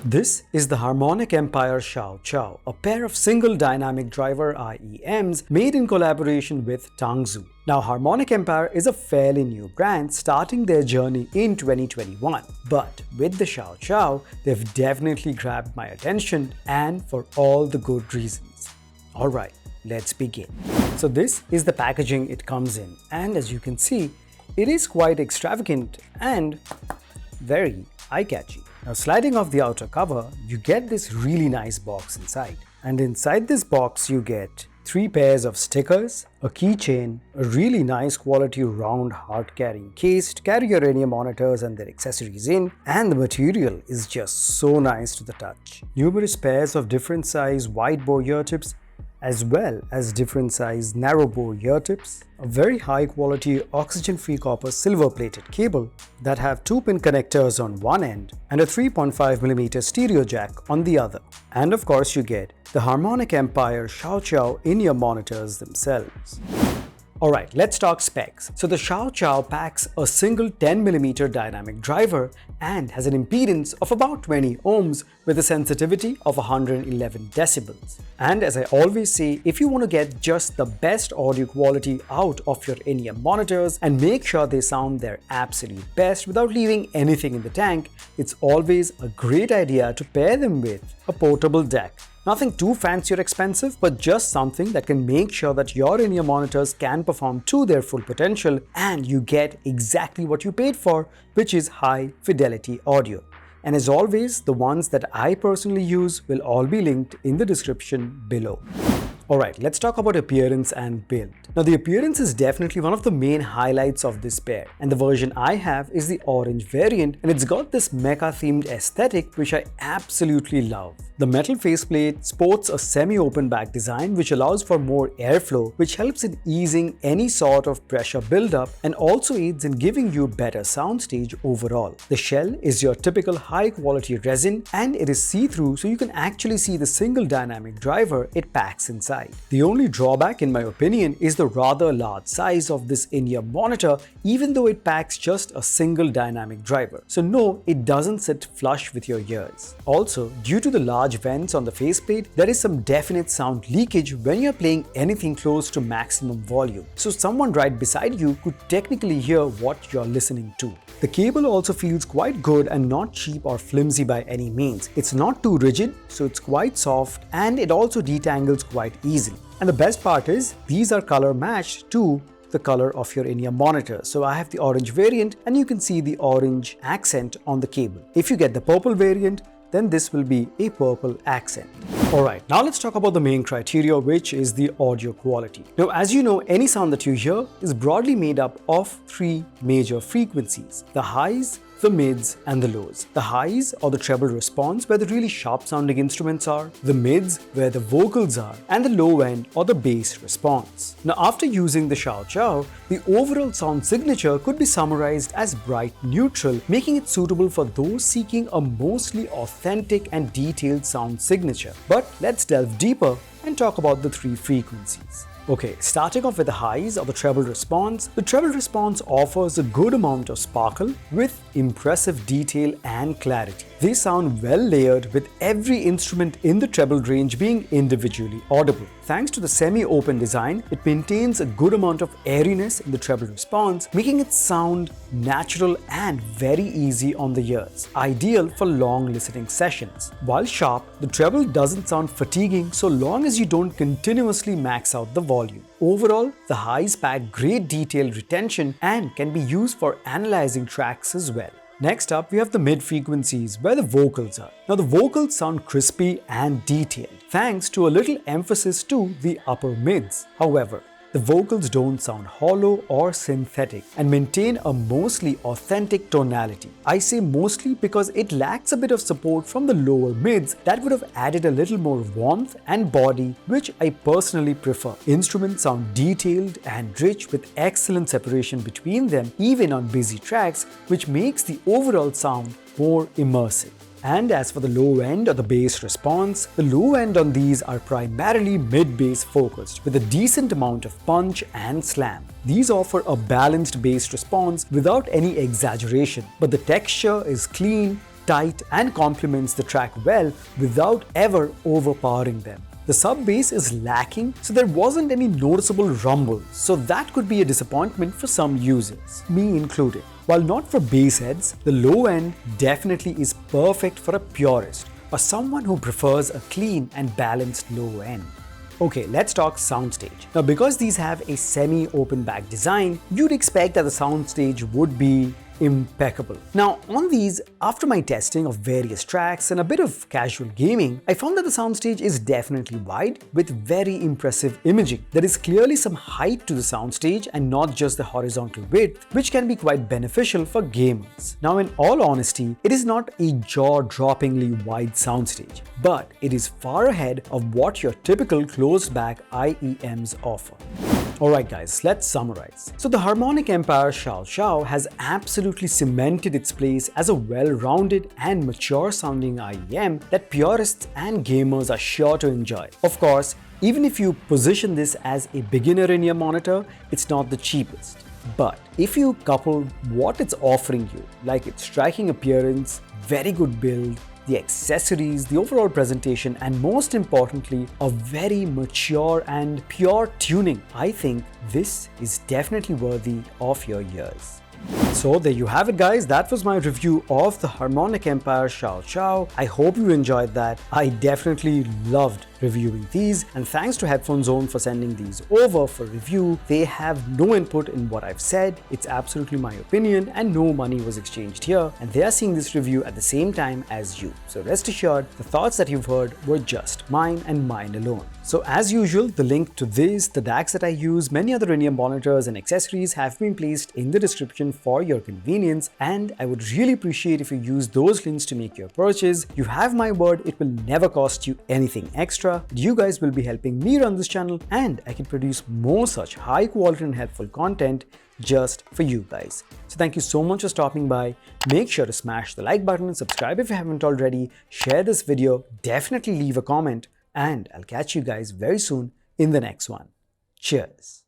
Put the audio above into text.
This is the Harmonic Empire Xiao Qiao, a pair of single dynamic driver IEMs made in collaboration with Tangzhou. Now, Harmonic Empire is a fairly new brand starting their journey in 2021, but with the Xiao Qiao, they've definitely grabbed my attention, and for all the good reasons. Alright, let's begin. So this is the packaging it comes in, and as you can see, it is quite extravagant and very eye-catchy. Now, sliding off the outer cover, you get this really nice box inside. And inside this box, you get 3 pairs of stickers, a keychain, a really nice quality round hard-carrying case to carry your Enya monitors and their accessories in, and the material is just so nice to the touch. Numerous pairs of different size wide bore ear tips, as well as different size narrow bore ear tips, a very high quality oxygen-free copper silver plated cable that have 2-pin connectors on one end and a 3.5mm stereo jack on the other. And of course you get the Harmonic Empire Xiao Qiao in-ear monitors themselves. Alright, let's talk specs. So the Xiao Qiao packs a single 10mm dynamic driver and has an impedance of about 20 ohms with a sensitivity of 111 decibels. And as I always say, if you want to get just the best audio quality out of your in-ear monitors and make sure they sound their absolute best without leaving anything in the tank, it's always a great idea to pair them with a portable DAC. Nothing too fancy or expensive, but just something that can make sure that your in-ear monitors can perform to their full potential and you get exactly what you paid for, which is high fidelity audio. And as always, the ones that I personally use will all be linked in the description below. Alright, let's talk about appearance and build. Now, the appearance is definitely one of the main highlights of this pair, and the version I have is the orange variant, and it's got this mecha themed aesthetic which I absolutely love. The metal faceplate sports a semi-open back design which allows for more airflow, which helps in easing any sort of pressure buildup and also aids in giving you better soundstage overall. The shell is your typical high quality resin and it is see-through, so you can actually see the single dynamic driver it packs inside. The only drawback in my opinion is the rather large size of this in-ear monitor, even though it packs just a single dynamic driver. So no, it doesn't sit flush with your ears. Also, due to the large vents on the faceplate, there is some definite sound leakage when you're playing anything close to maximum volume. So someone right beside you could technically hear what you're listening to. The cable also feels quite good and not cheap or flimsy by any means. It's not too rigid, so it's quite soft, and it also detangles quite easily. And the best part is, these are color matched to the color of your in-ear monitor. So I have the orange variant and you can see the orange accent on the cable. If you get the purple variant, then this will be a purple accent. Alright, now let's talk about the main criteria, which is the audio quality. Now, as you know, any sound that you hear is broadly made up of 3 major frequencies: the highs, the mids and the lows. The highs, or the treble response, where the really sharp sounding instruments are, the mids, where the vocals are, and the low end, or the bass response. Now, after using the Xiao Qiao, the overall sound signature could be summarized as bright neutral, making it suitable for those seeking a mostly authentic and detailed sound signature. But let's delve deeper and talk about the 3 frequencies. Okay, starting off with the highs, or the treble response. The treble response offers a good amount of sparkle with impressive detail and clarity. They sound well layered, with every instrument in the treble range being individually audible. Thanks to the semi-open design, it maintains a good amount of airiness in the treble response, making it sound natural and very easy on the ears, ideal for long listening sessions. While sharp, the treble doesn't sound fatiguing so long as you don't continuously max out the volume. Overall, the highs pack great detail retention and can be used for analyzing tracks as well. Next up, we have the mid frequencies, where the vocals are. Now, the vocals sound crispy and detailed, thanks to a little emphasis to the upper mids. However, the vocals don't sound hollow or synthetic and maintain a mostly authentic tonality. I say mostly because it lacks a bit of support from the lower mids that would have added a little more warmth and body, which I personally prefer. Instruments sound detailed and rich with excellent separation between them, even on busy tracks, which makes the overall sound more immersive. And as for the low end or the bass response, the low end on these are primarily mid-bass focused with a decent amount of punch and slam. These offer a balanced bass response without any exaggeration, but the texture is clean, tight and complements the track well without ever overpowering them. The sub bass is lacking, so there wasn't any noticeable rumble, so that could be a disappointment for some users, me included. While not for bass heads, the low end definitely is perfect for a purist or someone who prefers a clean and balanced low end. Okay, let's talk soundstage. Now, because these have a semi-open back design, you'd expect that the soundstage would be impeccable. Now, on these, after my testing of various tracks and a bit of casual gaming, I found that the soundstage is definitely wide with very impressive imaging. There is clearly some height to the soundstage and not just the horizontal width, which can be quite beneficial for gamers. Now, in all honesty, it is not a jaw-droppingly wide soundstage, but it is far ahead of what your typical closed-back IEMs offer. Alright guys, let's summarize. So the Harmonic Empire Xiao Xiao has absolutely cemented its place as a well-rounded and mature sounding IEM that purists and gamers are sure to enjoy. Of course, even if you position this as a beginner in-ear monitor, it's not the cheapest. But if you couple what it's offering you, like its striking appearance, very good build, the accessories, the overall presentation, and most importantly, a very mature and pure tuning, I think this is definitely worthy of your ears. So there you have it guys, that was my review of the Harmonic Empire Xiao Xiao. I hope you enjoyed that. I definitely loved reviewing these, and thanks to Headphone Zone for sending these over for review. They have no input in what I've said, it's absolutely my opinion and no money was exchanged here, and they are seeing this review at the same time as you. So rest assured, the thoughts that you've heard were just mine and mine alone. So as usual, the link to this, the DACs that I use, many other in-ear monitors and accessories have been placed in the description for your convenience, and I would really appreciate if you use those links to make your purchase. You have my word, it will never cost you anything extra. You guys will be helping me run this channel, and I can produce more such high quality and helpful content just for you guys. So thank you so much for stopping by. Make sure to smash the like button and subscribe if you haven't already. Share this video, definitely leave a comment, and I'll catch you guys very soon in the next one. Cheers.